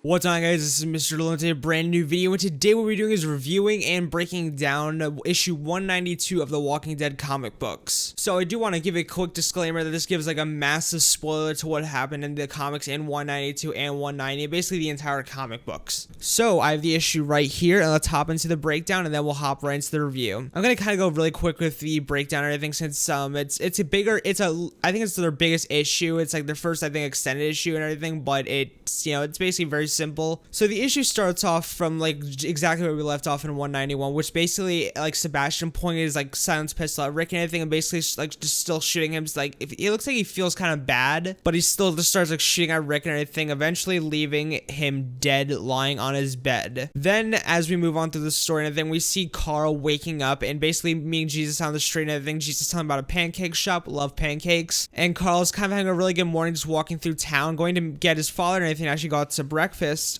What's on, guys? This is Mr. DELORIAN, a brand new video, and today what we're doing is reviewing and breaking down issue 192 of the Walking Dead comic books. So I do want to give a quick disclaimer that this gives like a massive spoiler to what happened in the comics in 192 and 190, basically the entire comic books. So I have the issue right here, and let's hop into the breakdown, and then we'll hop right into the review. I'm gonna kind of go really quick with the breakdown and everything, since I think it's their biggest issue. It's like their first, I think, extended issue and everything, but it's basically very simple. So the issue starts off from like exactly where we left off in 191, which basically like Sebastian pointed his like silenced pistol at Rick and everything, and basically like just still shooting him. Like if it looks like he feels kind of bad, but he still just starts like shooting at Rick and everything, eventually leaving him dead lying on his bed. Then as we move on through the story and everything, we see Carl waking up and basically meeting Jesus on the street and everything. Jesus telling him about a pancake shop, love pancakes, and Carl's kind of having a really good morning, just walking through town, going to get his father and everything, actually got to breakfast,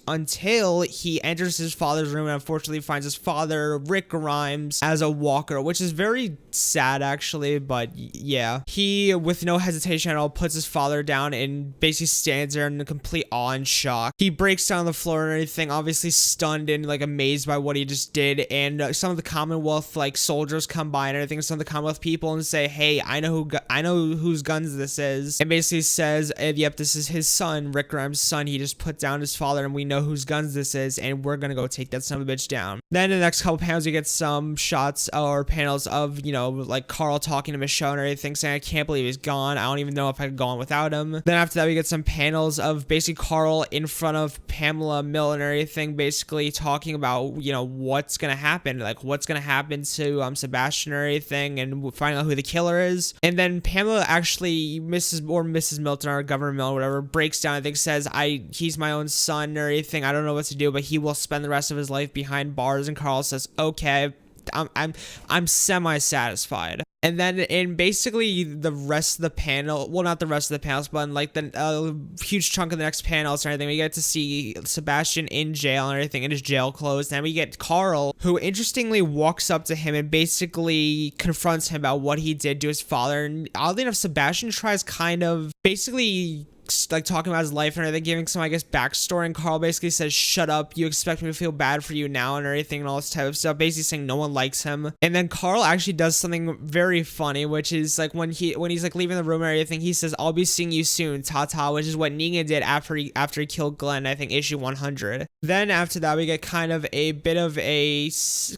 until he enters his father's room and unfortunately finds his father, Rick Grimes, as a walker, which is very sad actually, but yeah. He, with no hesitation at all, puts his father down and basically stands there in complete awe and shock. He breaks down on the floor and everything, obviously stunned and like amazed by what he just did, and some of the Commonwealth like soldiers come by and everything, some of the Commonwealth people, and say, hey, I know whose guns this is, and basically says, yep, this is his son, Rick Grimes' son. He just put down his father, and we know whose guns this is, and we're gonna go take that son of a bitch down. Then in the next couple panels, you get some shots or panels of, like Carl talking to Michonne and everything, saying, I can't believe he's gone. I don't even know if I could go on without him. Then after that, we get some panels of basically Carl in front of Pamela Mill and everything, basically talking about, what's gonna happen, like what's gonna happen to Sebastian or everything, and finding out who the killer is. And then Pamela actually, Mrs. Milton, or Governor Mill, or whatever, breaks down, I think, says, he's my own son or anything. I don't know what to do, but he will spend the rest of his life behind bars. And Carl says, okay, I'm semi-satisfied. And then in basically the rest of the panel, well, not the rest of the panels, but in like the huge chunk of the next panels and everything, we get to see Sebastian in jail and everything, in his jail clothes. And we get Carl, who interestingly walks up to him and basically confronts him about what he did to his father. And oddly enough, Sebastian tries kind of basically like talking about his life and everything, giving some, I guess, backstory, and Carl basically says, shut up, you expect me to feel bad for you now and everything and all this type of stuff, basically saying no one likes him. And then Carl actually does something very funny, which is like when he's like leaving the room and everything, he says, I'll be seeing you soon, ta-ta, which is what Negan did after he killed Glenn, I think issue 100. Then after that, we get kind of a bit of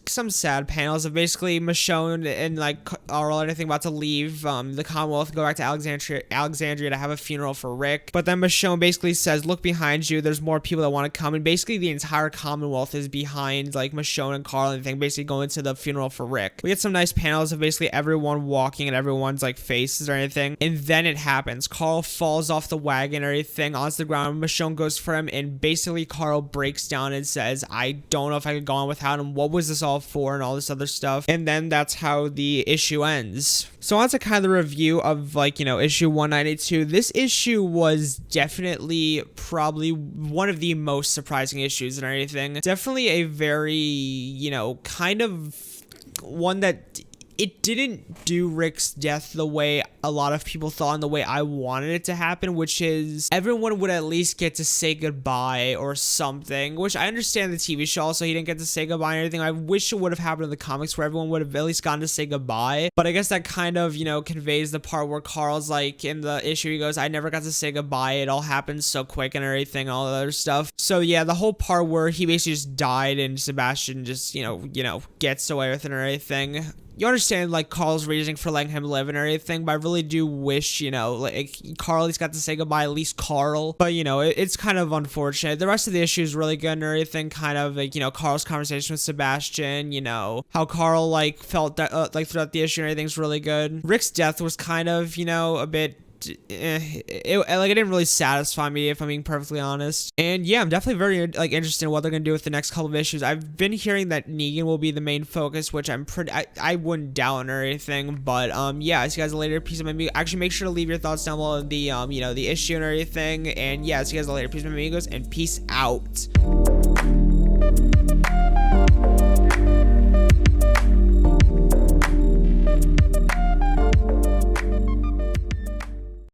some sad panels of basically Michonne and like Carl and everything about to leave the Commonwealth, go back to Alexandria to have a funeral for Rick. But then Michonne basically says, look behind you, there's more people that want to come, and basically the entire Commonwealth is behind like Michonne and Carl and everything, basically going to the funeral for Rick. We get some nice panels of basically everyone walking and everyone's like faces or anything, and then it happens. Carl falls off the wagon or everything onto the ground. Michonne goes for him, and basically Carl breaks down and says, I don't know if I could go on without him, what was this all for, and all this other stuff. And then that's how the issue ends. So on to kind of the review of like, issue 192. This issue was definitely probably one of the most surprising issues and everything. Definitely a very, kind of one that it didn't do Rick's death the way a lot of people thought and the way I wanted it to happen, which is everyone would at least get to say goodbye or something, which I understand the TV show also he didn't get to say goodbye and everything. I wish it would have happened in the comics where everyone would have at least gotten to say goodbye, but I guess that kind of, conveys the part where Carl's like in the issue, he goes, I never got to say goodbye, it all happened so quick and everything, all the other stuff. So yeah, the whole part where he basically just died and Sebastian just, gets away with it and everything. You understand, like, Carl's reasoning for letting him live and everything, but I really do wish, like, Carl at least got to say goodbye, at least Carl. But, it's kind of unfortunate. The rest of the issue is really good and everything, kind of, like, Carl's conversation with Sebastian, how Carl, like, felt that, like, throughout the issue and everything's really good. Rick's death was kind of, a bit it didn't really satisfy me, if I'm being perfectly honest. And yeah, I'm definitely very like interested in what they're gonna do with the next couple of issues. I've been hearing that Negan will be the main focus, which I wouldn't doubt or anything. But yeah, see you guys later. Peace. Actually, make sure to leave your thoughts down below the the issue and everything. And yeah, see you guys later. Peace, my amigos, and peace out.